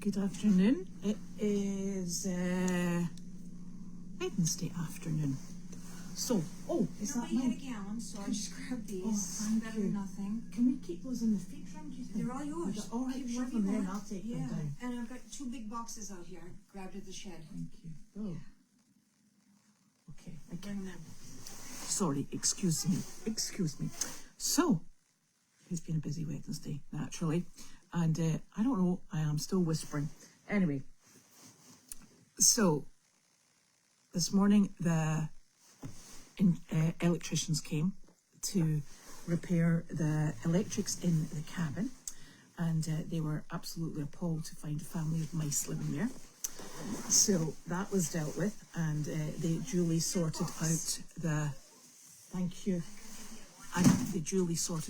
Good afternoon. It is Wednesday afternoon. So, is that Nobody mine? had a gallon, so I just grabbed these. Thank Better you. than nothing. Can we keep those in the fridge room, do you think? They're all yours. All right, Keep shove whatever them you there and want. I'll take Yeah, them down. and I've got 2 big boxes out here. Grabbed at the shed. Thank you. Oh, okay. I Bring can. them. Sorry, excuse me. So, it's been a busy Wednesday, naturally. And I don't know, I am still whispering. Anyway, so this morning the electricians came to repair the electrics in the cabin, and they were absolutely appalled to find a family of mice living there. So that was dealt with, and they duly sorted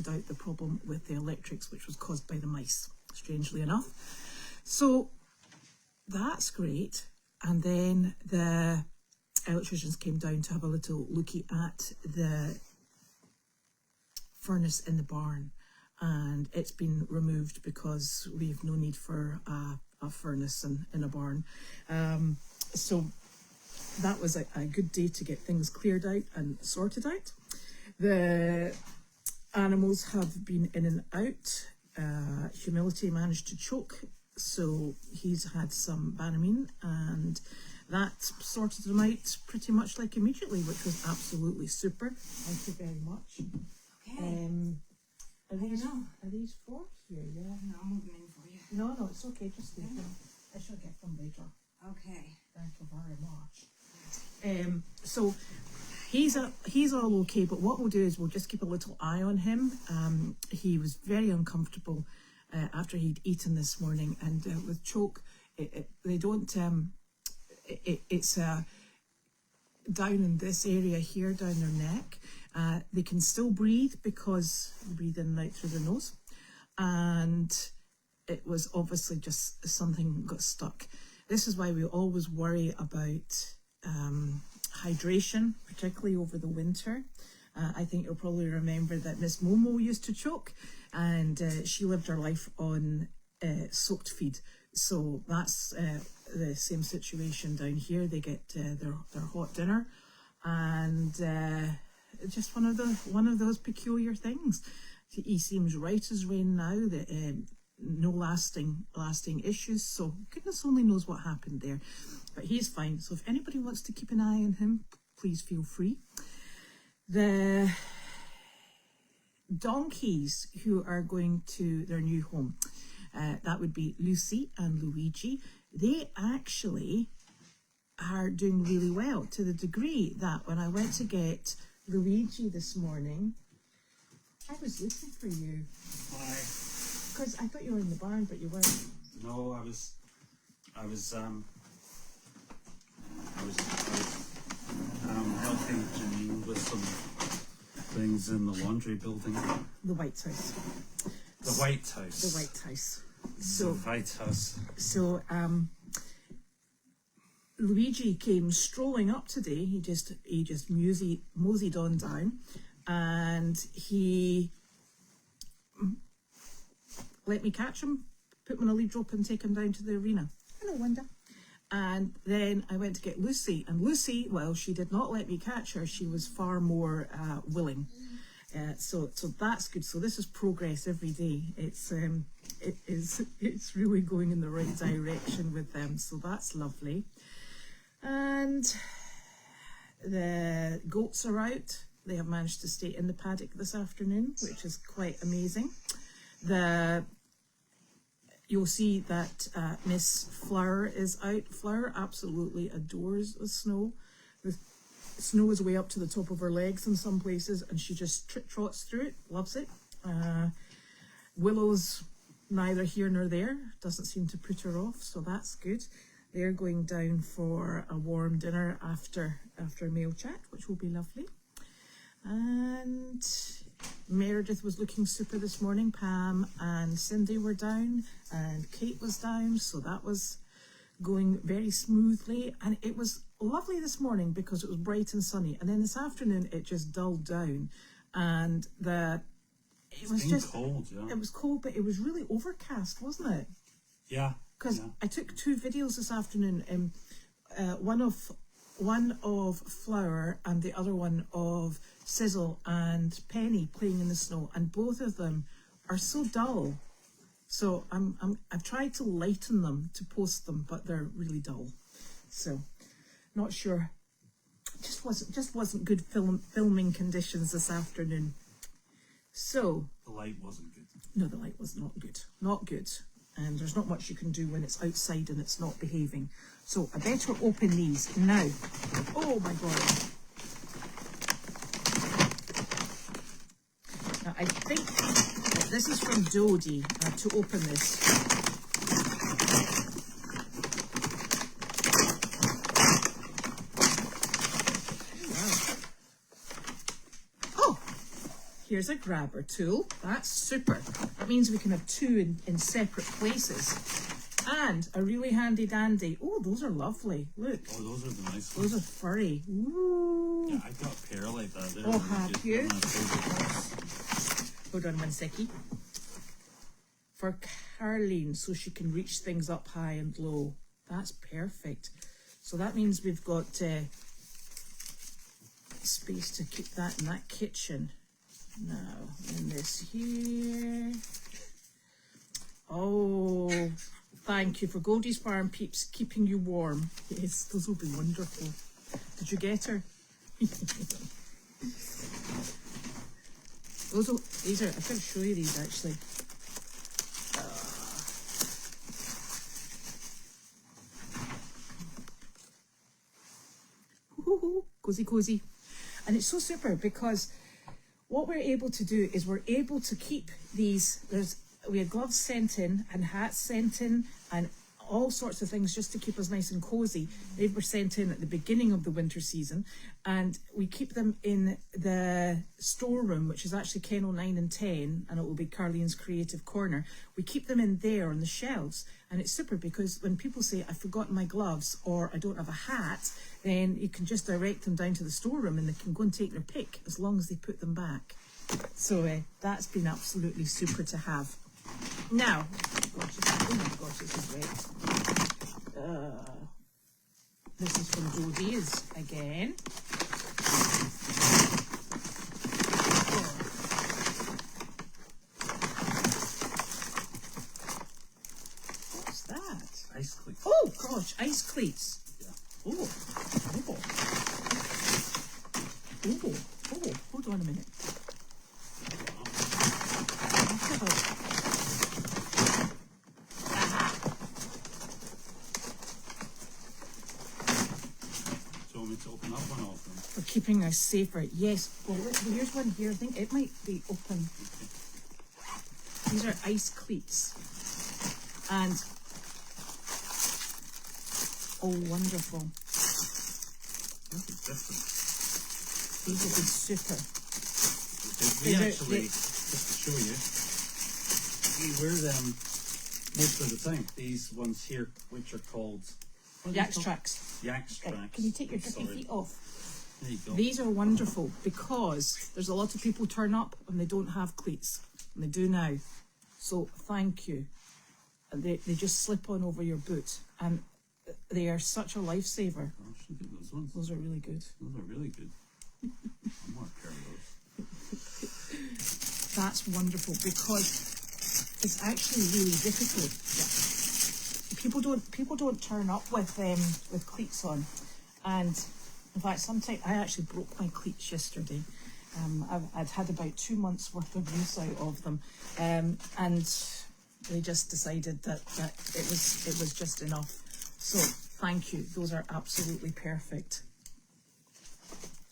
out the problem with the electrics, which was caused by the mice, strangely enough. So that's great. And then the electricians came down to have a little looky at the furnace in the barn, and it's been removed because we've no need for a furnace in a barn. So that was a good day to get things cleared out and sorted out. The animals have been in and out. Humility managed to choke, so he's had some Banamine, and that sorted him out pretty much like immediately, which was absolutely super. Thank you very much. Okay. Are these for here? Yeah. No, I'll move them in for you. No, it's okay. Just leave them. I shall get them later. Okay. Thank you very much. So he's all okay, but what we'll do is we'll just keep a little eye on him. He was very uncomfortable after he'd eaten this morning, and with choke, they don't. It's down in this area here, down their neck. They can still breathe because they breathe in and out through the nose, and it was obviously just something got stuck. This is why we always worry about hydration, particularly over the winter. I think you'll probably remember that Miss Momo used to choke, and she lived her life on soaked feed. So that's the same situation down here. They get their hot dinner, and just one of those peculiar things. He seems right as rain now. No lasting issues. So goodness only knows what happened there, but he's fine. So if anybody wants to keep an eye on him, please feel free. The donkeys who are going to their new home, that would be Lucy and Luigi. They actually are doing really well, to the degree that when I went to get Luigi this morning, I was looking for you. Why? Because I thought you were in the barn, but you weren't. No, I was helping Janine with some things in the laundry building. The White House. The White House. The White House. The White House. So Luigi came strolling up today. He just moseyed on down, and he let me catch him, put him on a lead rope and take him down to the arena. Hello, Wanda. And then I went to get Lucy, and Lucy, well, she did not let me catch her. She was far more willing. So that's good. So this is progress every day. It's really going in the right direction with them. So that's lovely. And the goats are out. They have managed to stay in the paddock this afternoon, which is quite amazing. You'll see that Miss Flower is out. Flower absolutely adores the snow. The snow is way up to the top of her legs in some places, and she just trots through it, loves it. Willow's neither here nor there, doesn't seem to put her off, so that's good. They're going down for a warm dinner after mail chat, which will be lovely. And Meredith was looking super this morning. Pam and Cindy were down, and Kate was down, so that was going very smoothly. And it was lovely this morning because it was bright and sunny, and then this afternoon it just dulled down, and it was just cold. Yeah, it was cold, but it was really overcast, wasn't it? Yeah. Because yeah. I took 2 videos this afternoon. One of Flower and the other one of Sizzle and Penny playing in the snow, and both of them are so dull. So I've tried to lighten them to post them, but they're really dull. So not sure. Just wasn't good filming conditions this afternoon. So The light wasn't good. no, the light was not good. Not good. And there's not much you can do when it's outside and it's not behaving. So I better open these now. Oh my God. Now I think that this is from Dodie. I have to open this. Oh, here's a grabber tool. That's super. That means we can have 2 in separate places. And a really handy dandy. Oh, those are lovely. Look. Oh, those are the nice ones. Those are furry. Ooh. Yeah, I got a pair like that. They're Oh, really have good. you? They're my favourite ones. Hold on one seckie. For Carleen, so she can reach things up high and low. That's perfect. So that means we've got space to keep that in that kitchen. Now, in this here. Oh, thank you for Goldie's Farm Peeps keeping you warm. Yes, those will be wonderful. Did you get her? These are, I've got to show you these actually. Cozy, cozy. And it's so super because what we're able to do is we're able to keep these, we had gloves sent in and hats sent in and all sorts of things just to keep us nice and cozy. They were sent in at the beginning of the winter season, and we keep them in the storeroom, which is actually Kennel 9 and 10, and it will be Carlene's Creative Corner. We keep them in there on the shelves, and it's super because when people say, I've forgotten my gloves or I don't have a hat, then you can just direct them down to the storeroom and they can go and take their pick as long as they put them back. So that's been absolutely super to have. Now, oh my gosh, this is great. This is from Jodie's again. What's that? Ice cleats. Oh gosh, ice cleats. Yeah. Oh, hold on a minute. Do you want me to open up one of them? For keeping us safer, yes. Well, here's one here. I think it might be open. These are ice cleats. And, oh, wonderful. Look, it's different. These will be super. We actually, just to show you, we wear them most of the time. These ones here, which are called Yak's tracks. Yak's Right, tracks. can you take your drippy Sorry. feet off? There you go. These are wonderful because there's a lot of people turn up and they don't have cleats. And they do now. So thank you. And they just slip on over your boot. And they are such a lifesaver. Oh, should get those ones. Those are really good. Those are really good. I want a pair of those. That's wonderful because it's actually really difficult. Yeah. People don't turn up with cleats on, and in fact sometimes I actually broke my cleats yesterday. I'd had about 2 months worth of use out of them, and they just decided that it was just enough. So thank you. Those are absolutely perfect.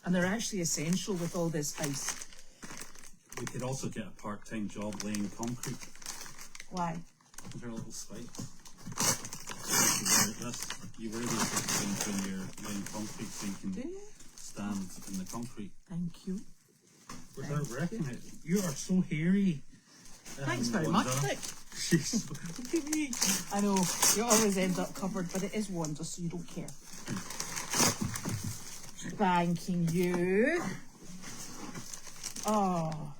And they're actually essential with all this ice. We could also get a part-time job laying concrete. Why? They're little spikes. You wear these things when you're laying concrete so you can stand in the concrete. Thank you. Without wrecking it. You are so hairy. Thanks very Wanda. much, Nick. Jeez, look at me. I know, you always end up covered, but it is Wanda, so you don't care. Thanking you. Oh.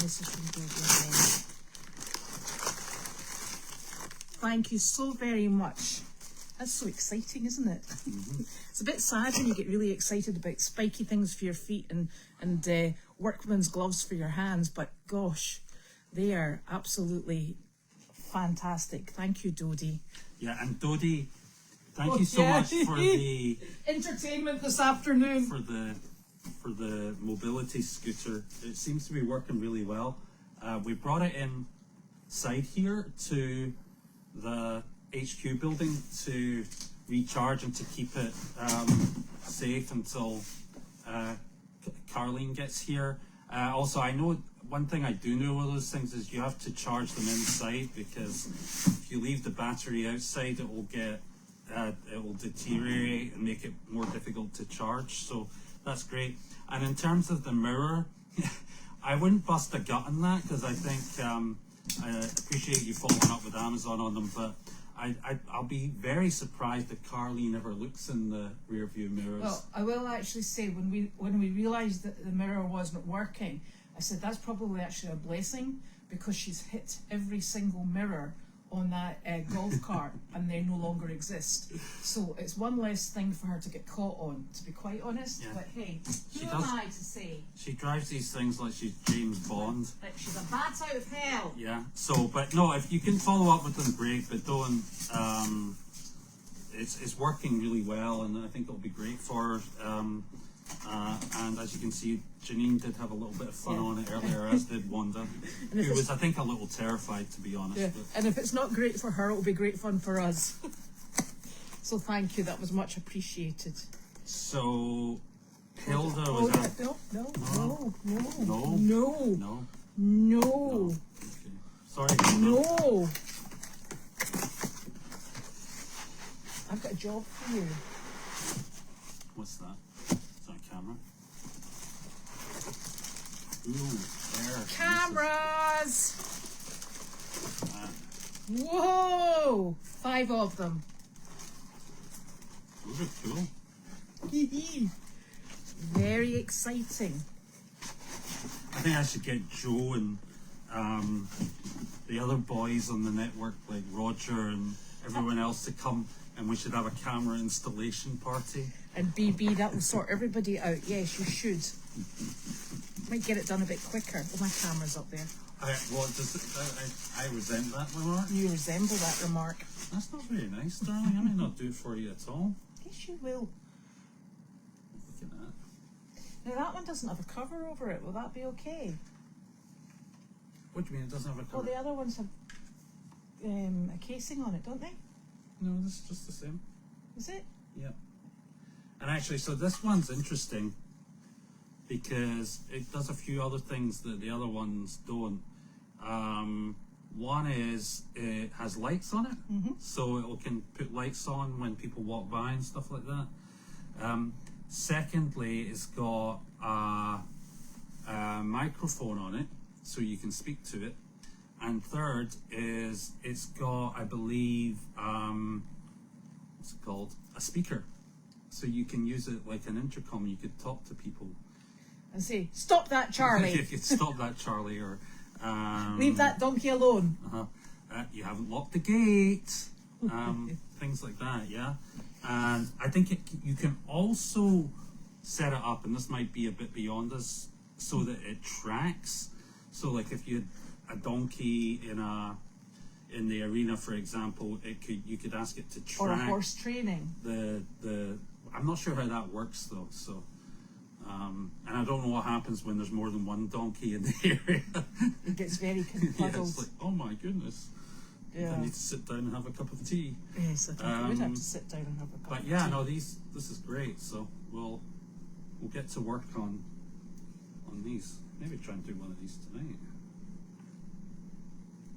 This is from Goldie again. thank you so very much. That's so exciting, isn't it? It's a bit sad when you get really excited about spiky things for your feet and workman's gloves for your hands, but gosh, they are absolutely fantastic. Thank you, Dodie. Yeah, and Dodie, thank you so much for the entertainment this afternoon. For the mobility scooter. It seems to be working really well. We brought it inside here to the HQ building to recharge and to keep it safe until Carleen gets here. Also, I know one thing I do know with those things is you have to charge them inside, because if you leave the battery outside, it will deteriorate and make it more difficult to charge. So that's great. And in terms of the mirror, I wouldn't bust a gut on that, because I think I appreciate you following up with Amazon on them, but I'll be very surprised if Carleen ever looks in the rear view mirrors. Well, I will actually say when we realised that the mirror wasn't working, I said that's probably actually a blessing, because she's hit every single mirror on that golf cart and they no longer exist. So it's one less thing for her to get caught on, to be quite honest. Yeah. But hey, who am I to say? She drives these things like she's James Bond. Like she's a bat out of hell. Yeah. So, but no, if you can follow up with them, great. But don't. It's working really well, and I think it'll be great for her. And as you can see, Janine did have a little bit of fun on it earlier, as did Wanda, who was, I think, a little terrified, to be honest. Yeah. And if it's not great for her, it'll be great fun for us. So thank you, that was much appreciated. So, Hilda was at... No. Okay. Sorry, Hilda. No. I've got a job for you. What's that? Is that a camera? Ooh, there. Cameras! This is, Whoa! 5 of them. those are cool. Very exciting. I think I should get Joe and the other boys on the network, like Roger and everyone else, to come, and we should have a camera installation party. And BB, that will sort everybody out. Yes, you should. Might get it done a bit quicker. Oh, my camera's up there. I resent that remark. You resemble that remark. That's not very nice, darling. I may not do it for you at all. Yes, you will. Look at that. Now, that one doesn't have a cover over it. Will that be okay? What do you mean it doesn't have a cover? Well, the other ones have a casing on it, don't they? No, this is just the same. Is it? Yeah. And actually, so this one's interesting because it does a few other things that the other ones don't. One is it has lights on it, so it can put lights on when people walk by and stuff like that. Secondly, it's got a microphone on it, so you can speak to it. And third is it's got, I believe, what's it called? A speaker. So you can use it like an intercom. You could talk to people. And say, stop that, Charlie. You could stop that, Charlie, or leave that donkey alone. You haven't locked the gate. Things like that, yeah. And I think you can also set it up, and this might be a bit beyond us, so that it tracks. So, like if you had a donkey in the arena, for example, you could ask it to track. Or a horse training. I'm not sure how that works though. So, and I don't know what happens when there's more than one donkey in the area. It gets very confuddled. Yeah, it's like, oh my goodness. Yeah. I need to sit down and have a cup of tea. Yes, I think I would have to sit down and have a cup But of yeah, tea. no, this is great. So we'll get to work on these. Maybe try and do one of these tonight.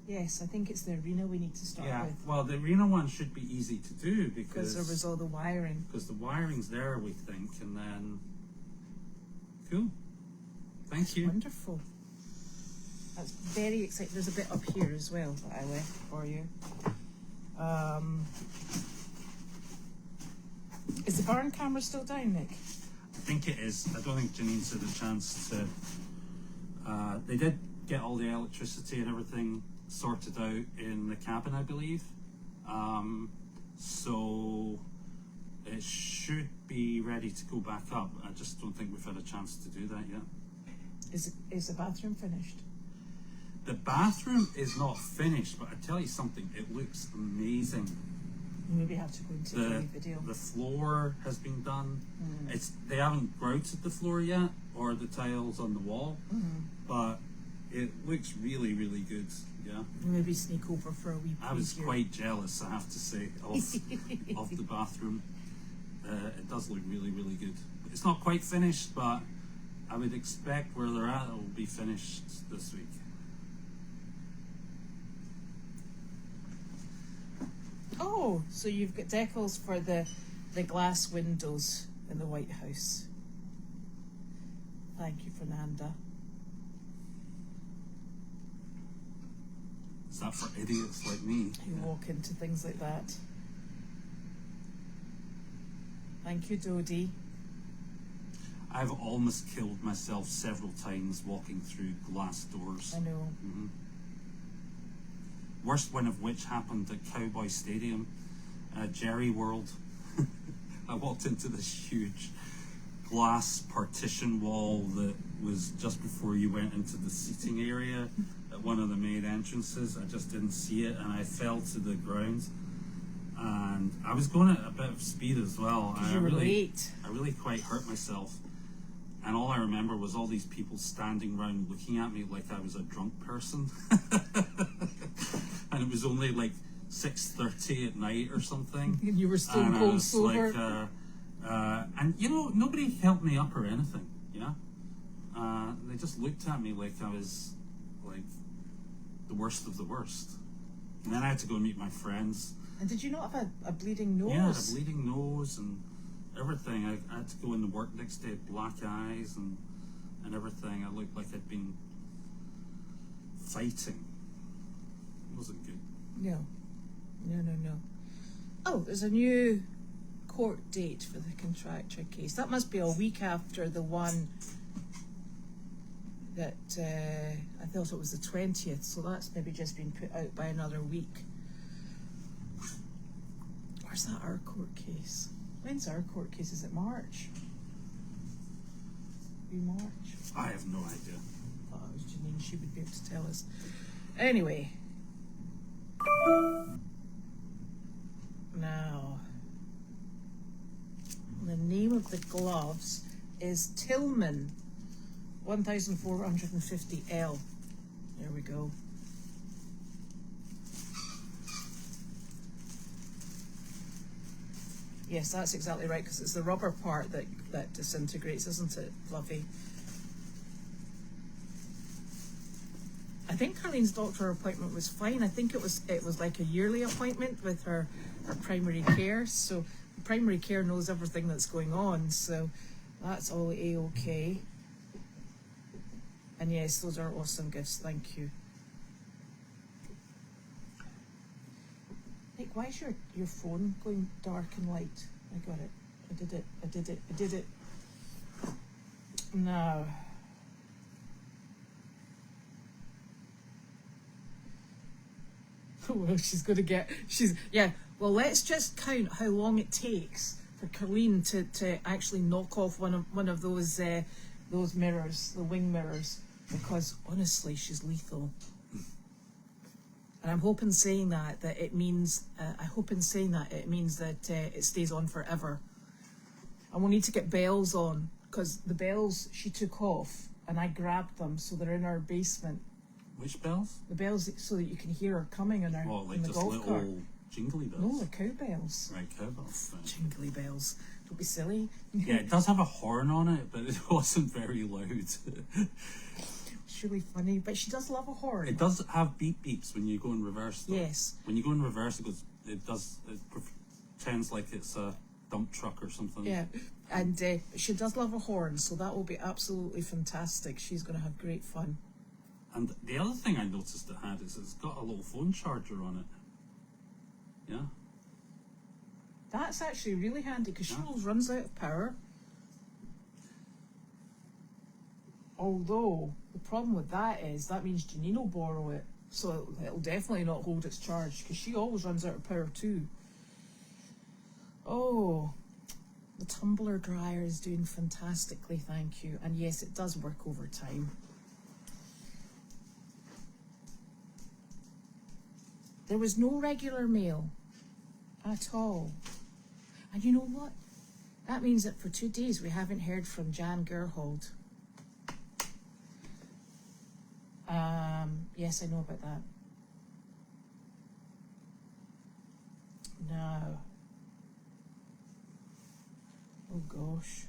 Yes, I think it's the arena we need to start Yeah, with. well, the arena one should be easy to do Because there was all the wiring. because the wiring's there, we think, and then cool. Thank you. Wonderful. That's very exciting. There's a bit up here as well that I left for you. Is the barn camera still down, Nick? I think it is. I don't think Janine's had a chance to. They did get all the electricity and everything sorted out in the cabin, I believe. So it should be ready to go back up. I just don't think we've had a chance to do that yet. Is the bathroom finished? The bathroom is not finished, but I tell you something, it looks amazing. You maybe have to go into the video. The floor has been done. They haven't grouted the floor yet, or the tiles on the wall, but it looks really, really good. Yeah. Maybe sneak over for a wee I was preview. quite jealous, I have to say, of the bathroom. It does look really, really good. It's not quite finished, but I would expect where they're at, it will be finished this week. Oh, so you've got decals for the glass windows in the White House. Thank you, Fernanda. Is that for idiots like me? Who walk into things like that. Thank you, Dodie. I've almost killed myself several times walking through glass doors. I know. Worst one of which happened at Cowboy Stadium, Jerry World. I walked into this huge glass partition wall that was just before you went into the seating area at one of the main entrances. I just didn't see it and I fell to the ground. And I was going at a bit of speed as well. You were late. I really quite hurt myself. And all I remember was all these people standing around looking at me like I was a drunk person. And it was only like 6:30 at night or something. And you were still and cold sober. And you know, nobody helped me up or anything. Yeah, they just looked at me like I was like the worst of the worst. And then I had to go and meet my friends. And did you not have a bleeding nose? Yeah, I had a bleeding nose and everything. I had to go in the work next day with black eyes and everything. I looked like I'd been fighting. It wasn't good. No. Oh, there's a new court date for the contractor case. That must be a week after the one that I thought it was the 20th, so that's maybe just been put out by another week. Where's that our court case? When's our court case? Is it March? Be March? I have no idea. I thought it was Janine, she would be able to tell us. Anyway. Now, the name of the gloves is Tillman 1450L. There we go. Yes, that's exactly right, because it's the rubber part that disintegrates, isn't it, Fluffy? I think Carlene's doctor appointment was fine. I think it was like a yearly appointment with her primary care. So primary care knows everything that's going on. So that's all A-okay. And yes, those are awesome gifts. Thank you. Nick, why is your phone going dark and light? I got it. I did it. Now. Well, well, let's just count how long it takes for Carlene to actually knock off one of those mirrors, the wing mirrors, because honestly, she's lethal. And I'm hoping saying that it means that it stays on forever. And we'll need to get bells on, because the bells she took off and I grabbed them, so they're in our basement. Which bells? The bells, so that you can hear her coming in Well, like in the just golf little cart. jingly bells. No, the cowbells. Right, cowbells. Right. Jingly bells. Don't be silly. Yeah, it does have a horn on it, but it wasn't very loud. It's really funny, but she does love a horn. It does have beep beeps when you go in reverse, though. Yes. When you go in reverse, it pretends like it's a dump truck or something. Yeah, and she does love a horn, so that will be absolutely fantastic. She's going to have great fun. And the other thing I noticed it had is it's got a little phone charger on it. Yeah. That's actually really handy, because she always runs out of power. Although, the problem with that is, that means Janine will borrow it. So it'll definitely not hold its charge, because she always runs out of power too. Oh, the tumbler dryer is doing fantastically, thank you. And yes, it does work over time. There was no regular mail at all. And you know what? That means that for 2 days we haven't heard from Jan Gerhold. Yes, I know about that. No. Oh gosh.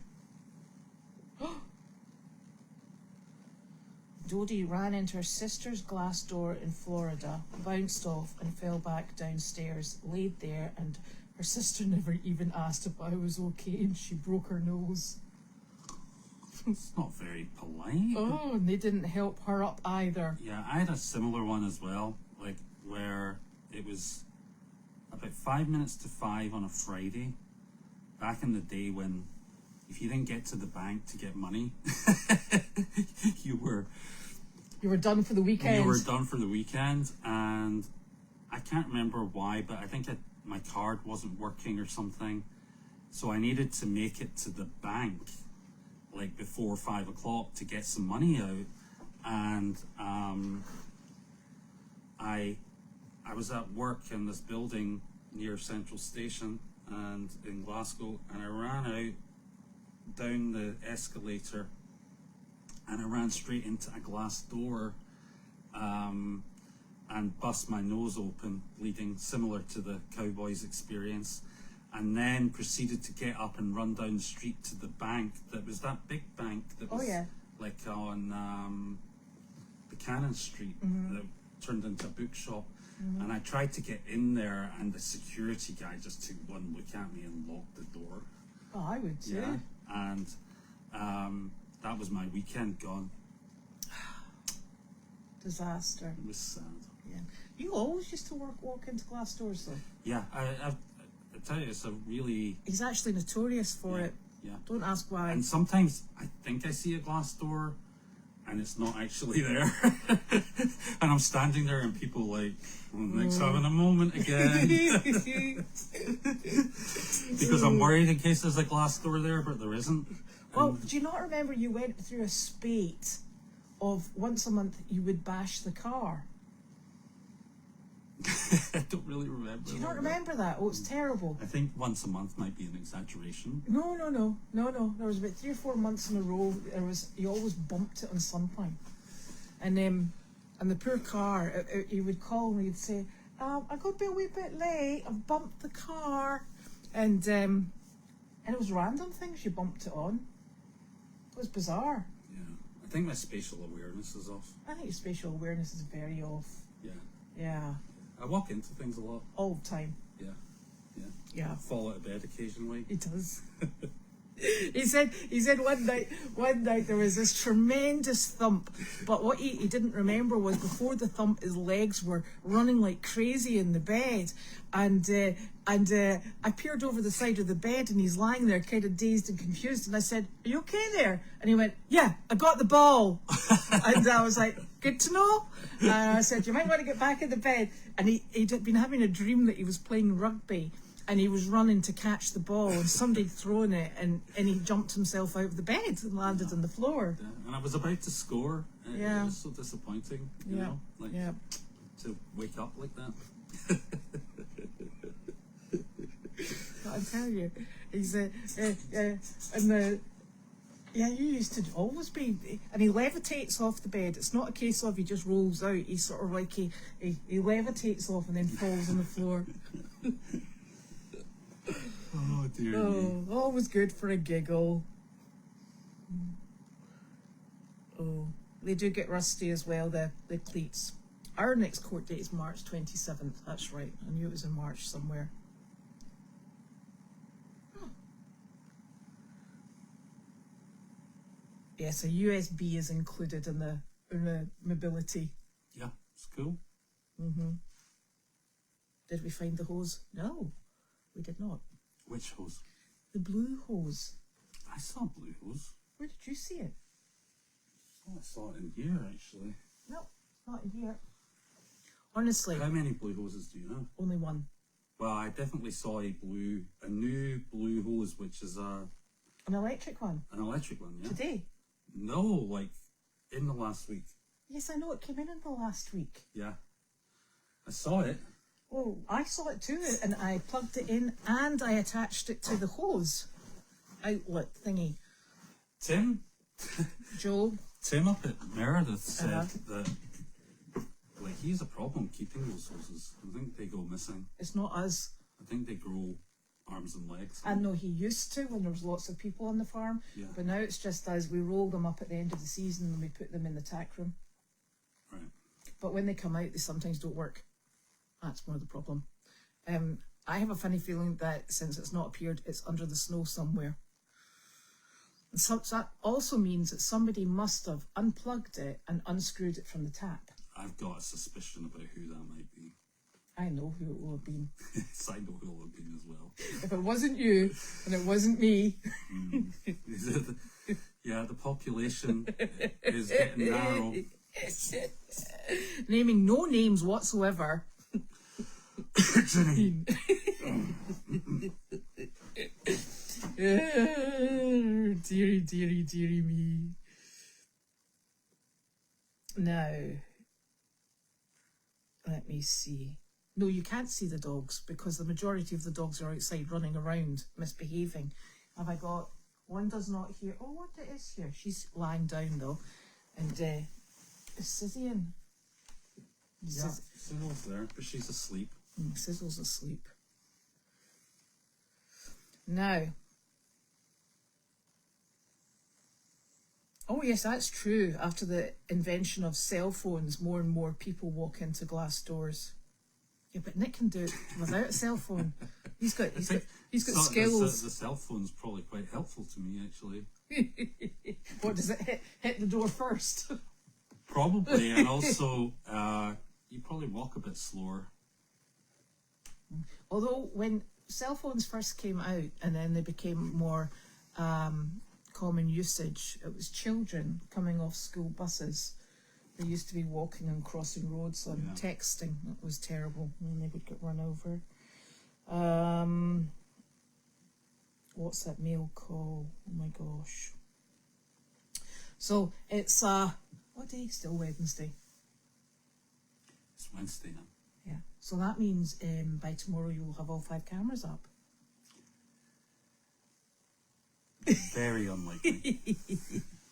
Dodie ran into her sister's glass door in Florida, bounced off and fell back downstairs, laid there, and her sister never even asked if I was okay, and she broke her nose. It's not very polite. Oh, and they didn't help her up either. Yeah, I had a similar one as well, like where it was about 5 minutes to 5 on a Friday, back in the day when if you didn't get to the bank to get money, you were done for the weekend. You were done for the weekend, and I can't remember why, but I think my card wasn't working or something, so I needed to make it to the bank like before 5 o'clock to get some money out, and I was at work in this building near Central Station and in Glasgow, and I ran out down the escalator and I ran straight into a glass door and bust my nose open, bleeding, similar to the cowboys experience, and then proceeded to get up and run down the street to the bank. That was that big bank that was like on Buchanan Street, that turned into a bookshop. And I tried to get in there, and the security guy just took one look at me and locked the door. Oh, I would too. Yeah, and that was my weekend gone. Disaster. It was sad. Yeah. You always used to walk into glass doors though. Yeah, I tell you, it's a really... He's actually notorious for it. Yeah. Don't ask why. And sometimes I think I see a glass door and it's not actually there. And I'm standing there and people like, Nick's having a moment again. Because I'm worried in case there's a glass door there, but there isn't. Well, do you not remember you went through a spate of once a month you would bash the car? I don't really remember. Do you not remember that? Oh, it's terrible. I think once a month might be an exaggeration. No. There was about 3 or 4 months in a row. You always bumped it on something, and the poor car. You would call me. You'd say, "I got to be a wee bit late. I've bumped the car," and it was random things you bumped it on. It was bizarre. Yeah, I think my spatial awareness is off. I think your spatial awareness is very off. Yeah. Yeah. I walk into things a lot. All the time. Yeah. Fall out of bed occasionally. He does. He said one night there was this tremendous thump, but what he didn't remember was before the thump his legs were running like crazy in the bed, and I peered over the side of the bed and he's lying there kind of dazed and confused, and I said, "Are you okay there?" And he went, "Yeah, I got the ball." And I was like, "Good to know." And I said, "You might want to get back in the bed." And he'd been having a dream that he was playing rugby and he was running to catch the ball and somebody had thrown it, and he jumped himself out of the bed and landed on the floor. Yeah. And I was about to score. It was so disappointing, you know, like to wake up like that. I tell you, he's you used to always be, and he levitates off the bed. It's not a case of he just rolls out. He's sort of like he levitates off and then falls on the floor. Oh dear me. Always good for a giggle. Oh, they do get rusty as well, the cleats. Our next court date is March 27th. That's right. I knew it was in March somewhere. Yes, a USB is included in the mobility. Yeah, it's cool. Did we find the hose? No, we did not. Which hose? The blue hose. I saw blue hose. Where did you see it? Oh, I saw it in here actually. No, not in here. Honestly, How many blue hoses do you have? only one. Well, I definitely saw a new blue hose, which is An electric one. an electric one, yeah? Today. No, like in the last week. Yes, I know, it came in the last week. Yeah. I saw it. Oh, I saw it too, and I plugged it in and I attached it to the hose outlet thingy. Tim up at Meredith said that like he's a problem keeping those hoses. I think they go missing. It's not us. I think they grow arms and legs. I know he used to when there was lots of people on the farm, but now it's just us. We roll them up at the end of the season and we put them in the tack room. Right. But when they come out, they sometimes don't work. That's more the problem. I have a funny feeling that since it's not appeared, it's under the snow somewhere. And so that also means that somebody must have unplugged it and unscrewed it from the tap. I've got a suspicion about who that might be. I know who it will have been. Yes, I know who it will have been as well. If it wasn't you, and it wasn't me. Yeah, the population is getting narrow. Naming no names whatsoever. Janine. Dearie me. Now, let me see. No, you can't see the dogs because the majority of the dogs are outside running around, misbehaving. Have I got... Wanda's not here. Oh, Wanda is here. She's lying down though. And is Sizzy in? Yeah, Sizzle's there, but she's asleep. Sizzle's asleep. Now. Oh yes, that's true. After the invention of cell phones, more and more people walk into glass doors. Yeah, but Nick can do it without a cell phone. He's got skills. The cell phone's probably quite helpful to me, actually. What does it hit the door first? Probably, and also you probably walk a bit slower. Although when cell phones first came out and then they became more common usage, it was children coming off school buses. They used to be walking and crossing roads and texting. That was terrible. And they would get run over. What's that mail call? Oh my gosh. So it's what day? Still Wednesday. It's Wednesday now. Yeah. So that means by tomorrow you will have all 5 cameras up. Very unlikely.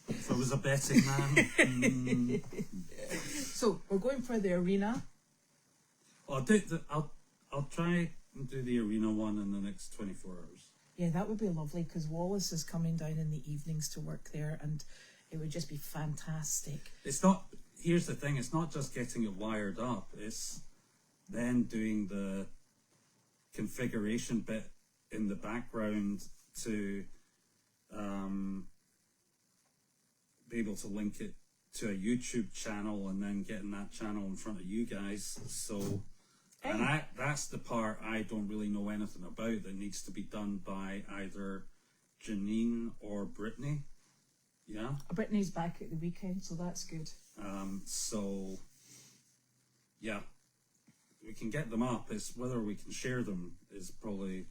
If I was a betting man. So we're going for the arena. I'll try and do the arena one in the next 24 hours. Yeah, that would be lovely because Wallace is coming down in the evenings to work there and it would just be fantastic. It's not, here's the thing, it's not just getting it wired up, it's then doing the configuration bit in the background to be able to link it to a YouTube channel and then getting that channel in front of you guys. So, and that's the part I don't really know anything about that needs to be done by either Janine or Brittany. Yeah. Brittany's back at the weekend, so that's good. So, yeah, we can get them up. It's whether we can share them is probably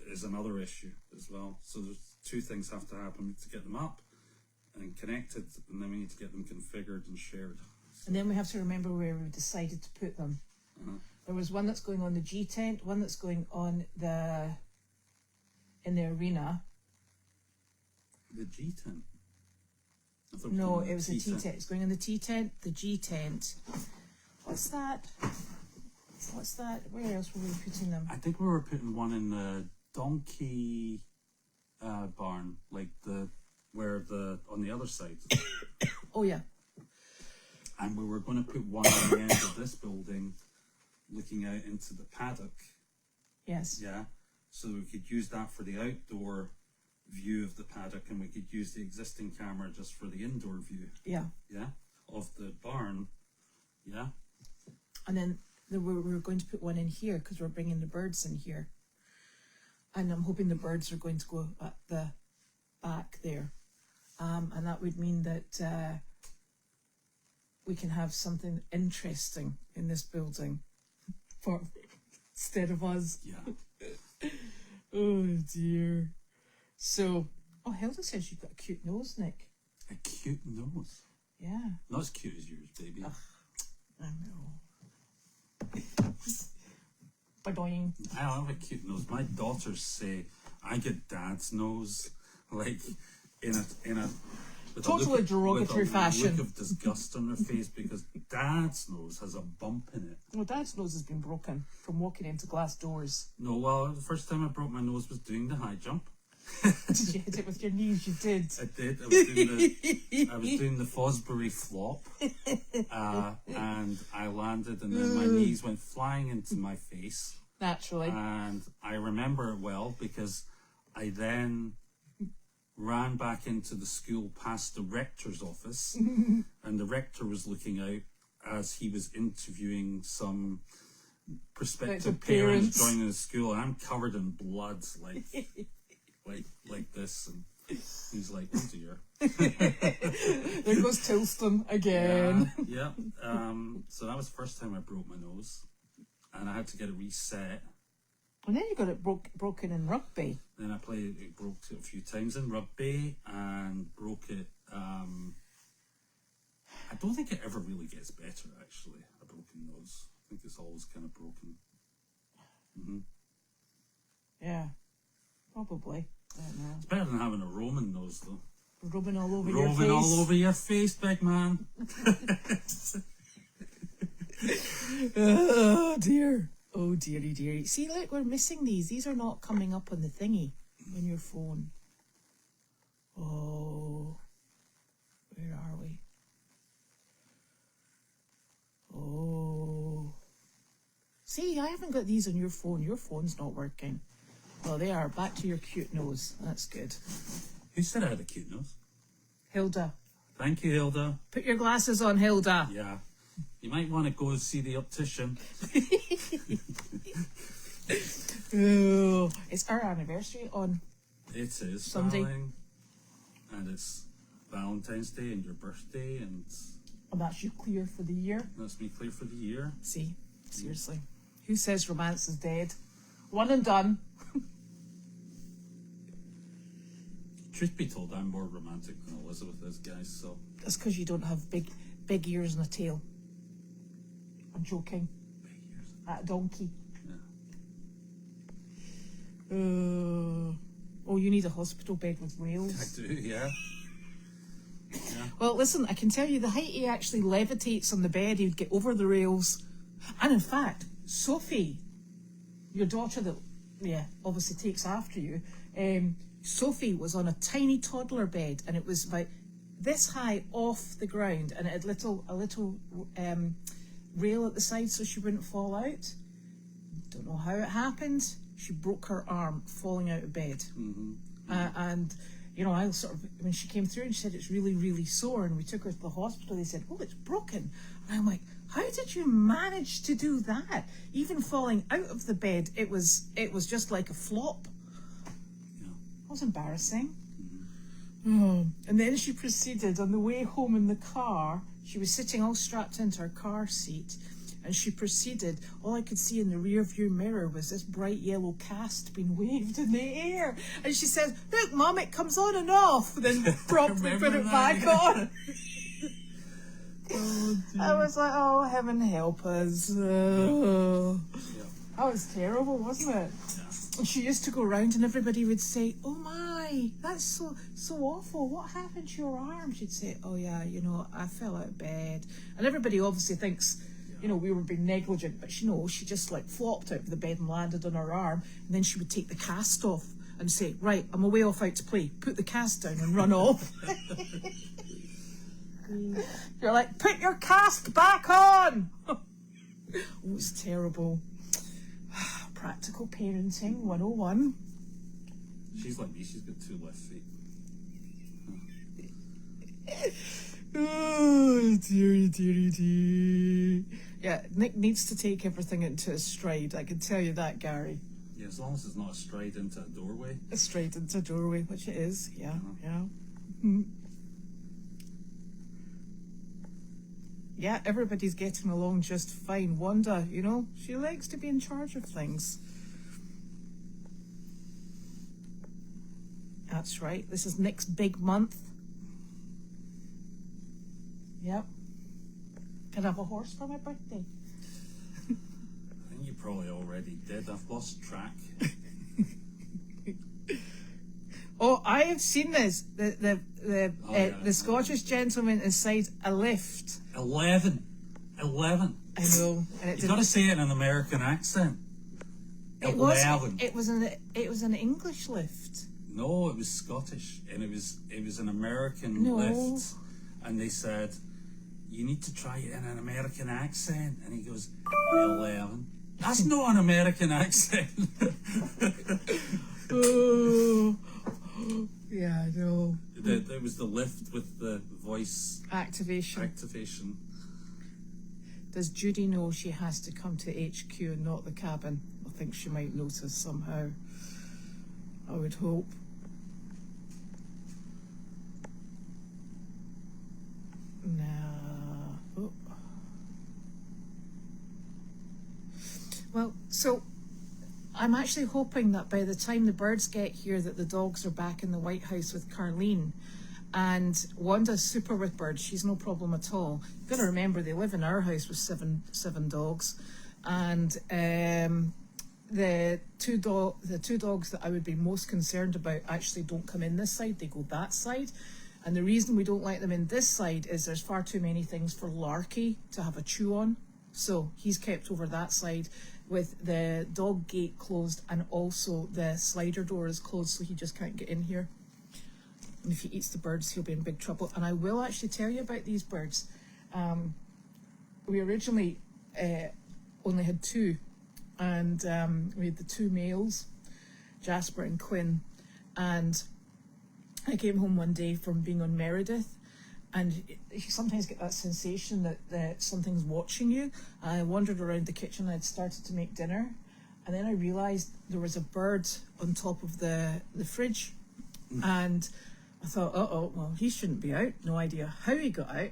is another issue as well. So there's 2 things have to happen to get them up and connected, and then we need to get them configured and shared. And then we have to remember where we decided to put them. There was one that's going on the G tent, one that's going on in the arena. The G tent? No, it was the T tent. It's going in the T tent, the G tent. What's that? Where else were we putting them? I think we were putting one in the donkey barn, like on the other side. Oh yeah. And we were going to put one on the end of this building, looking out into the paddock. Yes. Yeah. So we could use that for the outdoor view of the paddock, and we could use the existing camera just for the indoor view. Yeah. Yeah. Of the barn. Yeah. And then we were going to put one in here because we're bringing the birds in here. And I'm hoping the birds are going to go at the back there. And that would mean that we can have something interesting in this building for instead of us. Yeah. Oh dear. So, oh, Hilda says you've got a cute nose, Nick. A cute nose. Yeah. Not as cute as yours, baby. I know. Ba-doing. I have a cute nose. My daughters say I get dad's nose, like in a with Totally derogatory with a fashion. look of disgust on their face because dad's nose has a bump in it. Well, Dad's nose has been broken from walking into glass doors. No, well, the first time I broke my nose was doing the high jump. Did you hit it with your knees? You did. I did. I was doing the Fosbury flop, and I landed, and then my knees went flying into my face. Naturally. And I remember it well because I then ran back into the school past the rector's office, and the rector was looking out as he was interviewing some prospective parents joining the school, and I'm covered in blood, like this, and he's like, "Oh dear." There goes Tilston again. Yeah. So that was the first time I broke my nose, and I had to get it reset. And then you got it broken in rugby. Then I broke it a few times in rugby, and broke it. I don't think it ever really gets better. Actually, a broken nose. I think it's always kind of broken. Mm-hmm. Yeah, probably. I don't know. It's better than having a Roman nose, though. Rubbing all over your face. Rubbing all over your face, big man. Oh dear. Oh dearie dearie. See, look, we're missing these. These are not coming up on the thingy on your phone. Oh, where are we? Oh. See, I haven't got these on your phone. Your phone's not working. Well, they are. Back to your cute nose. That's good. Who said I had a cute nose? Hilda. Thank you, Hilda. Put your glasses on, Hilda. Yeah. You might want to go and see the optician. Oh, it's our anniversary on It is, Sunday. darling. And it's Valentine's Day and your birthday, and that's you clear for the year. that's me clear for the year. See, seriously. Who says romance is dead? One and done. Truth be told, I'm more romantic than Elizabeth is, guys, so... That's because you don't have big ears and a tail. I'm joking. Big ears. That donkey. Yeah. Oh, you need a hospital bed with I rails. do, yeah. Well, listen, I can tell you the height he actually levitates on the bed, he would get over the rails. And in fact, Sophie, your daughter that, obviously takes after you, Sophie was on a tiny toddler bed, and it was about this high off the ground, and it had a little rail at the side so she wouldn't fall out. Don't know how it happened. She broke her arm falling out of bed. And I sort of, when she came through and she said it's really, really sore, and we took her to the hospital, they said, oh, it's broken. And I'm like, how did you manage to do that? Even falling out of the bed, it was just like a flop. Yeah. That was embarrassing. Oh. And then she proceeded, on the way home in the car, she was sitting all strapped into her car seat, and she proceeded, all I could see in the rear view mirror was this bright yellow cast being waved in the air. And she said, look, Mum, it comes on and off. Then promptly put it back on. Oh, dear. I was like, oh, heaven help us. Oh. Yeah. That was terrible, wasn't it? Yeah. And she used to go around and everybody would say, oh my, that's so awful. What happened to your arm? She'd say, oh yeah, I fell out of bed. And everybody obviously thinks, we were being negligent, but she just like flopped out of the bed and landed on her arm. And then she would take the cast off and say, right, I'm away off out to play. Put the cast down and run off. You're like, put your cast back on. Oh, it's terrible. Practical parenting 101. She's like me, she's got 2 left feet. Oh, dear. Yeah, Nick needs to take everything into a stride. I can tell you that, Gary. Yeah, as long as it's not a stride into a doorway. A stride into a doorway, which it is. Yeah, yeah. yeah, everybody's getting along just fine. Wanda, you know, she likes to be in charge of things. That's right. This is Nick's big month. Yep. Can I have a horse for my birthday? I think you probably already did. I've lost track. Oh, I have seen this. The Scottish gentleman inside a lift. 11. I know. And You've got to say it in an American accent. 11. It was an English lift. No, it was Scottish, and it was an American No. lift, and they said, "You need to try it in an American accent," and he goes, 11. That's not an American accent. Oh, yeah, I know. It was the lift with the voice Activation. Does Judy know she has to come to HQ and not the cabin? I think she might notice somehow. I would hope. Nah. Oh. Well, so I'm actually hoping that by the time the birds get here that the dogs are back in the White House with Carlene. And Wanda's super with birds. She's no problem at all. You've got to remember they live in our house with seven dogs. And the two dogs that I would be most concerned about actually don't come in this side, they go that side. And the reason we don't like them in this side is there's far too many things for Larky to have a chew on. So he's kept over that side with the dog gate closed, and also the slider door is closed, so he just can't get in here. And if he eats the birds, he'll be in big trouble. And I will actually tell you about these birds. We originally only had two, and we had the two males, Jasper and Quinn. And I came home one day from being on Meredith, and you sometimes get that sensation that something's watching you. I wandered around the kitchen. I'd started to make dinner, and then I realised there was a bird on top of the fridge, and I thought, well, he shouldn't be out. No idea how he got out.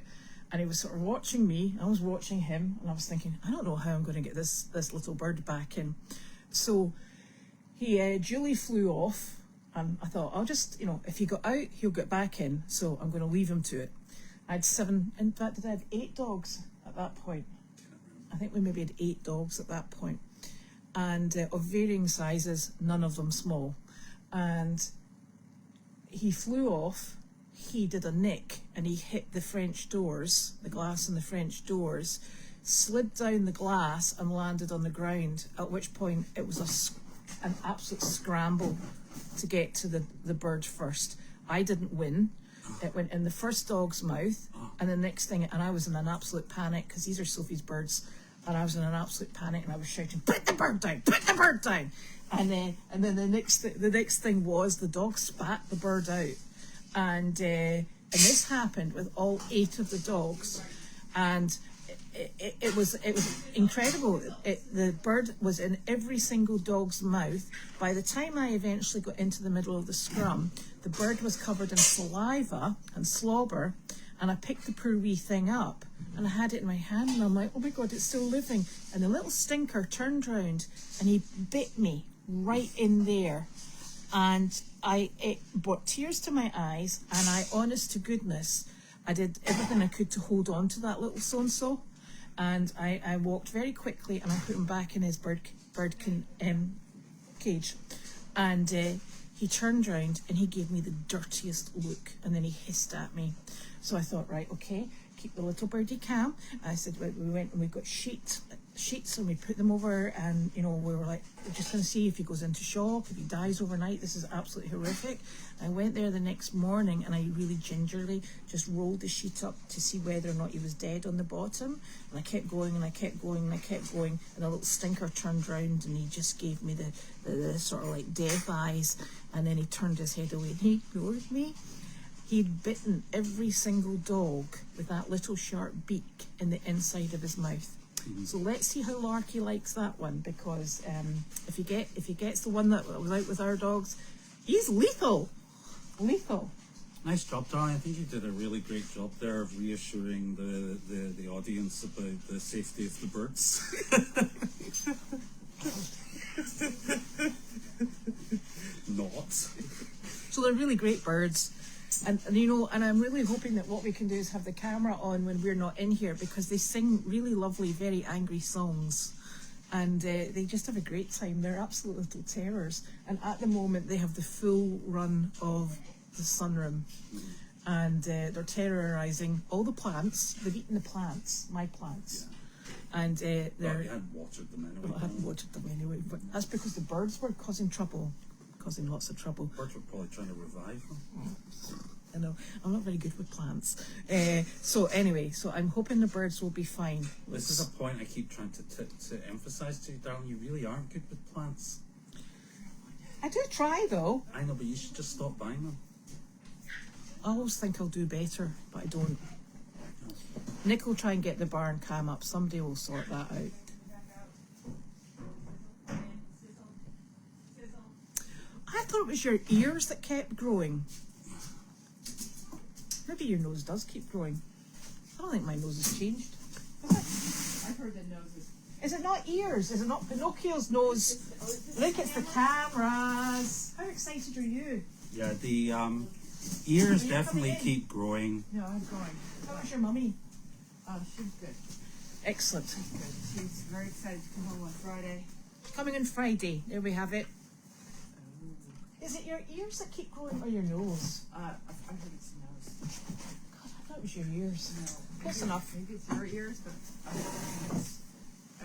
And he was sort of watching me. I was watching him, and I was thinking, I don't know how I'm going to get this little bird back in. So he duly flew off, and I thought, I'll just, if he got out, he'll get back in. So I'm going to leave him to it. I had 7, in fact, did I have 8 dogs at that point? I think we maybe had 8 dogs at that point. And of varying sizes, none of them small. And he flew off, he did a nick, and he hit the French doors, the glass in the French doors, slid down the glass and landed on the ground, at which point it was an absolute scramble to get to the bird first. I didn't win. It went in the first dog's mouth, and the next thing, and I was in an absolute panic, because these are Sophie's birds, and I was in an absolute panic, and I was shouting, "Put the bird down! Put the bird down!" And then the next thing was the dog spat the bird out, and this happened with all 8 of the dogs, and it was incredible. The bird was in every single dog's mouth. By the time I eventually got into the middle of the scrum, the bird was covered in saliva and slobber, and I picked the poor wee thing up, and I had it in my hand, and I'm like, oh my God, it's still living. And the little stinker turned round, and he bit me right in there. And it brought tears to my eyes, and honest to goodness, I did everything I could to hold on to that little so-and-so. And I walked very quickly, and I put him back in his bird cage. And he turned round, and he gave me the dirtiest look, and then he hissed at me. So I thought, right, okay, keep the little birdie calm. I said, we went and we got sheets, and we put them over, and we were like, we're just going to see if he goes into shock, if he dies overnight. This is absolutely horrific. I went there the next morning, and I really gingerly just rolled the sheet up to see whether or not he was dead on the bottom. And I kept going, and I kept going, and I kept going, and the little stinker turned round, and he just gave me the sort of like death eyes, and then he turned his head away, and he ignored me. He'd bitten every single dog with that little sharp beak in the inside of his mouth. So let's see how Larky likes that one, because if he gets the one that was out with our dogs, he's lethal. Nice job, darling. I think you did a really great job there of reassuring the audience about the safety of the birds. Not. So they're really great birds. And you know, and I'm really hoping that what we can do is have the camera on when we're not in here, because they sing really lovely, very angry songs. And they just have a great time. They're absolute little terrors. And at the moment, they have the full run of the sunroom. And they're terrorizing all the plants. They've eaten the plants, my plants. Yeah. And Well, they're... you hadn't watered them anyway. Well, I hadn't watered them anyway, but that's because the birds were causing lots of trouble. Birds were probably trying to revive them. I know, I'm not very good with plants. So anyway, so I'm hoping the birds will be fine. This is a point I keep trying to emphasise to you, darling. You really aren't good with plants. I do try though. I know, but you should just stop buying them. I always think I'll do better, but I don't. Nick will try and get the barn cam up. Somebody will sort that out. I thought it was your ears that kept growing. Maybe your nose does keep growing. I don't think my nose has changed. I've heard that noses. Is it not ears? Is it not Pinocchio's nose? Look, it's the cameras. How excited are you? Yeah, the ears Are you definitely coming in? keep growing. No, I'm going. How was your mummy? She's good. Excellent. Good. She's very excited to come home on Friday. Coming on Friday. There we have it. Is it your ears that keep growing or your nose? I heard it's nose. God, I thought it was your ears. No. Close enough. Maybe it's your ears, but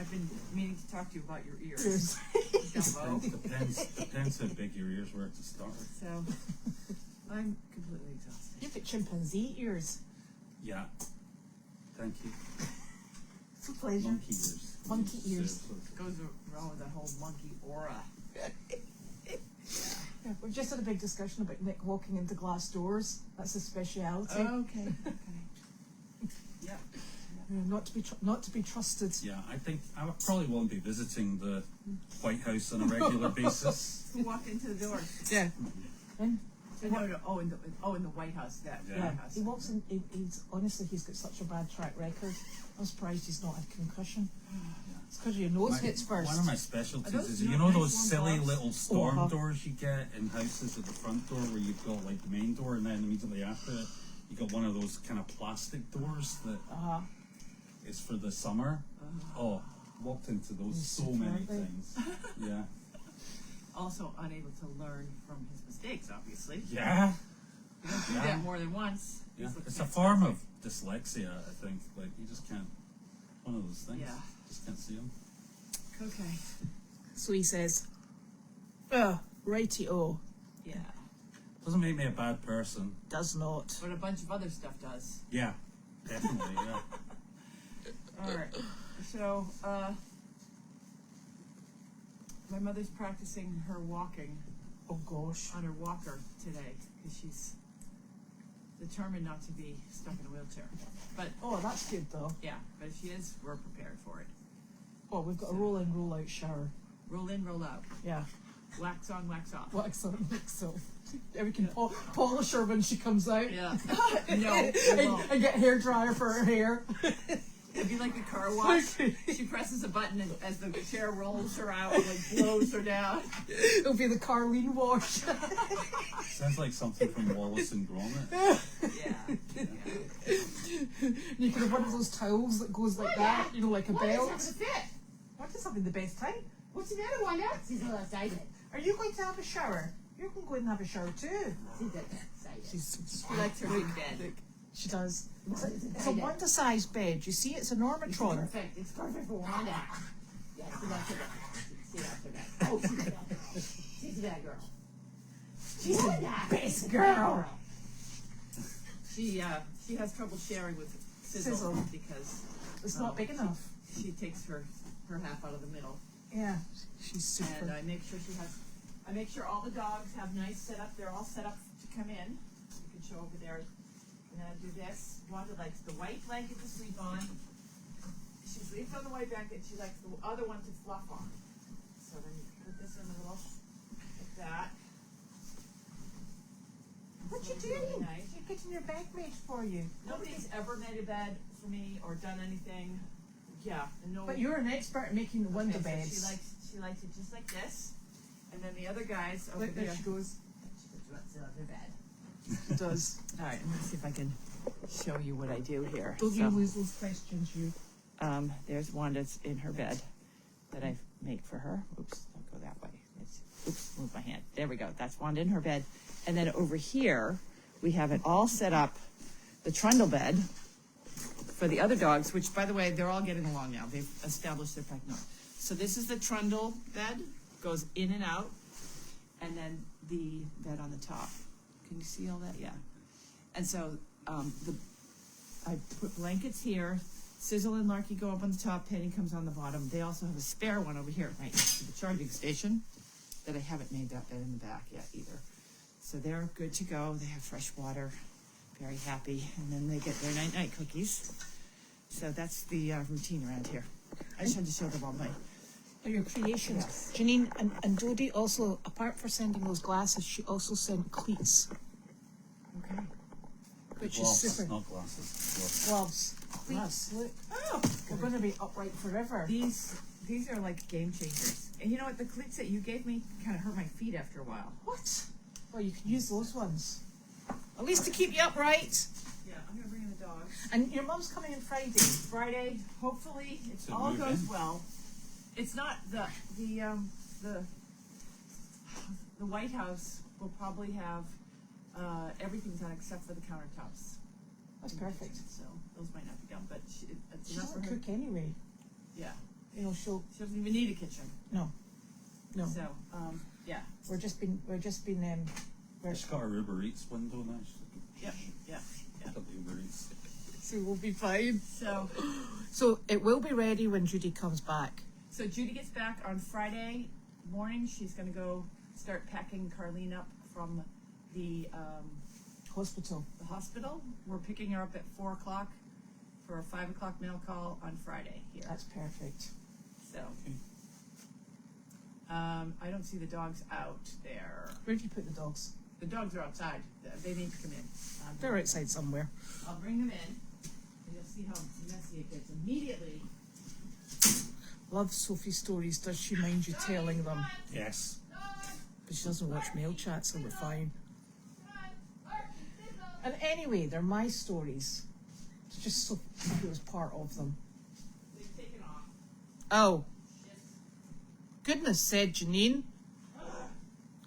I've been meaning to talk to you about your ears. Ears. Dumbo. Depends how big your ears were to start with. So, I'm completely exhausted. You've got chimpanzee ears. Yeah. Thank you. It's a pleasure. Monkey ears. Monkey ears. Goes wrong with that whole monkey aura. Yeah, we've just had a big discussion about Nick walking into glass doors. That's his speciality. Okay. Yeah. Not to be trusted. Yeah, I think I probably won't be visiting the White House on a regular basis. Who walked into the door? Yeah. And No, in the White House. That Yeah. White House. he walks in. He's honestly, he's got such a bad track record. I'm surprised he's not had concussion. It's because your nose hits first. One of my specialties Are those is, not you know, nice those warm silly dogs? little storm Uh-huh. doors you get in houses at the front door where you've got like the main door and then immediately after it you got one of those kind of plastic doors that is for the summer. Oh, walked into those so many aren't they? times. Yeah. Also unable to learn from his mistakes, obviously. Yeah. You don't do Yeah. that more than once. Yeah. He's looking It's a at form something. of dyslexia, I think. Like you just can't. One of those things. Yeah. Just can't see them. Okay. So he says, righty-o, Yeah. Doesn't make me a bad person. does not. But a bunch of other stuff does. Yeah. Definitely. Yeah. All right. So, my mother's practicing her walking Oh gosh. on her walker today because she's determined not to be stuck in a wheelchair. But Oh, that's good though. yeah, but if she is, we're prepared for it. Oh, we've got a roll in, roll out shower. Roll in, roll out. Yeah. Wax on, wax off. Wax on, wax off. And we can polish her when she comes out. Yeah. No, we won't. and get hair dryer for her hair. It'd be like a car wash. She presses a button and as the chair rolls her out, it like blows her down. It'll be the Carlene wash. Sounds like something from Wallace and Gromit. Yeah. You can have one of those towels that goes like that, you know, like a belt. What's having a fit? What is having the best time? What's the matter, Wanda? She's a little excited. Are you going to have a shower? You're going to go and have a shower too. She's excited. She's She likes her big bed. She does. It's a Wanda-sized bed. You see, it's a Normatron. Perfect. It's perfect for Wanda. Yes, she likes her bed. She likes her bed. Oh, she's a bad girl. She's a bad girl. She's a best girl. She has trouble sharing with Sizzle. Because It's not big enough. she takes her half out of the middle. Yeah, she's super. And I make sure all the dogs have nice setup. They're all set up to come in. You can show over there. And then I do this. Wanda likes the white blanket to sleep on. She sleeps on the white blanket. She likes the other one to fluff on. So then you put this in the little, like that. What you Really doing? nice. You're getting your bed made for you. Nobody's ever made a bed for me or done anything. Yeah, and no. But you're an expert at making the Wanda so beds. she likes it just like this, and then the other guys over Look, there. there she goes. She wants the other bed. She does. All right, let me see if I can show you what I do here. Don't So, you lose those questions, you. there's Wanda's in her bed that I make for her. Oops, don't go that way. Oops, move my hand. There we go. That's Wanda in her bed. And then over here, we have it all set up, the trundle bed for the other dogs, which, by the way, they're all getting along now. They've established their pecking. So this is the trundle bed, goes in and out, and then the bed on the top. Can you see all that? Yeah. And so I put blankets here. Sizzle and Larky go up on the top. Penny comes on the bottom. They also have a spare one over here, right next to the charging station, that I haven't made that bed in the back yet either. So they're good to go. They have fresh water, very happy, and then they get their night-night cookies. So that's the routine around here. I just had to show them all my. Your creations. Yes. Janine and Dodie also, apart from sending those glasses, she also sent cleats, Okay. which Gloves, is super. not glasses. Gloves. Cleats. Look. Oh, We're going to be upright forever. these are like game changers. And you know what? The cleats that you gave me kind of hurt my feet after a while. What? Well, you can use those ones. At least to keep you upright. Yeah, I'm gonna bring in the dogs. And your mum's coming in Friday. Friday, hopefully, it To all move goes in. well. It's not the White House will probably have everything done except for the countertops. That's perfect. So those might not be done, but it's She enough for doesn't her. cook anyway. Yeah, You know, she'll. she doesn't even need a kitchen. No. No. So yeah, We're just been. We're She's got her Uber Eats window now. yeah. Got the Uber Eats. So we'll be fine. So So it will be ready when Judy comes back. So Judy gets back on Friday morning. She's going to go start packing Carlene up from the Hospital. hospital. We're picking her up at 4 o'clock for a 5 o'clock mail call on Friday here. That's perfect. So I don't see the dogs out there. Where do you put the dogs? The dogs are outside. They need to come in. They're outside somewhere. I'll bring them in, and you'll see how messy it gets immediately. Love Sophie's stories. Does she mind you telling them? Yes. But she doesn't watch MailChat, so we're fine. And anyway, they're my stories. It's just so Sophie was part of them. They've taken off. Oh. Goodness, said Janine.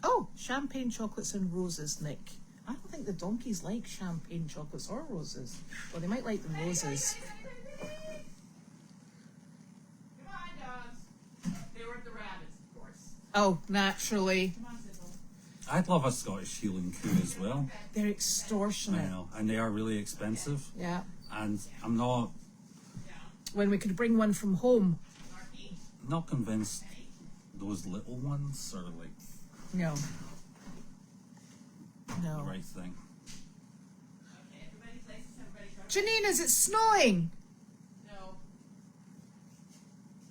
Oh, champagne chocolates and roses, Nick. I don't think the donkeys like champagne chocolates or roses. Well, they might like the roses. Come on, dogs. They were at the rabbits, of course. Oh, naturally. Come on, Sizzle. I'd love a Scottish healing coup as well. They're I extortionate. know, and they are really expensive. Yeah. And I'm not When we could bring one from home. convinced those little ones are like No. the No. right thing. Okay, everybody places, everybody go. Janine, is it snowing? No.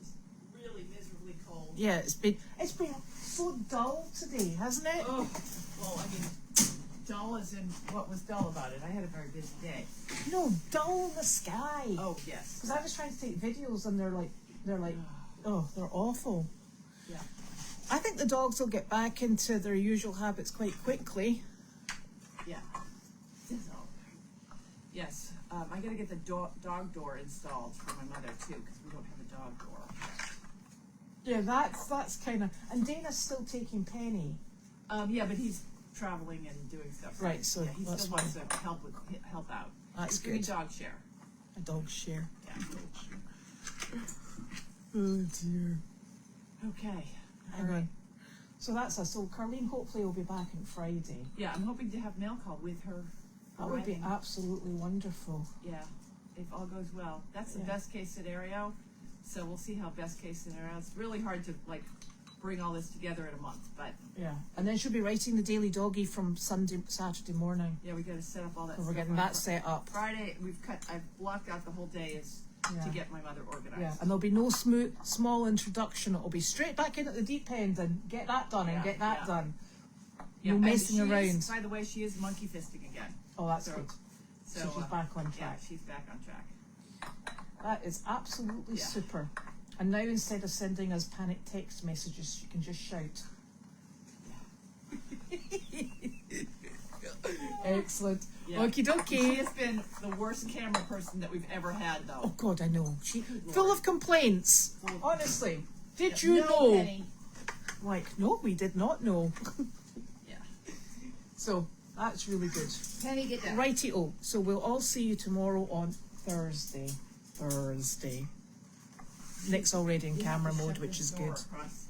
It's really miserably cold. Yeah, it's been so dull today, hasn't it? Oh, well, I mean, dull as in what was dull about it. I had a very busy day. No, dull in the sky. Oh, yes. Because I was trying to take videos and they're awful. Yeah. I think the dogs will get back into their usual habits quite quickly. Yeah. Yes. I gotta get the dog door installed for my mother too, because we don't have a dog door. Yeah, that's kind of. And Dana's still taking Penny. Yeah, but he's traveling and doing stuff. Right, so yeah, he that's still wants to help out. That's He's doing good. dog share. A dog share. Yeah. Oh dear. Okay. Hang on. So that's us. So Carlene hopefully will be back on Friday. Yeah, I'm hoping to have mail call with her. That would be arriving. absolutely wonderful. Yeah, if all goes well. That's the Yeah. best case scenario. So we'll see how best case scenario. It's really hard to like bring all this together in a month, but Yeah. And then she'll be writing the Daily Doggy from Saturday morning. yeah, we got to set up all that. So we're stuff getting on that set up. Friday. I've blocked out the whole day is Yeah. to get my mother organized. Yeah, and there'll be no small introduction. It'll be straight back in at the deep end and get that done and Yeah, get that yeah. done. Yeah, No and messing she is- around. by the way, she is monkey fisting again. Oh, that's So- good. So, So she's back on Yeah, track. she's back on track. That is absolutely Yeah. super. And now instead of sending us panic text messages, you can just shout. Excellent. Yeah. Okie She dokie. has been the worst camera person that we've ever had, though. Oh God, I know. She Good full Lord. of complaints. Full of- Honestly, did Yeah, you no, know? Penny. Like, no, we did not know. Yeah. So that's really good. Penny, get down. Righty-o. So we'll all see you tomorrow on Thursday. Nick's already in We have camera to mode, shut which this is door good. across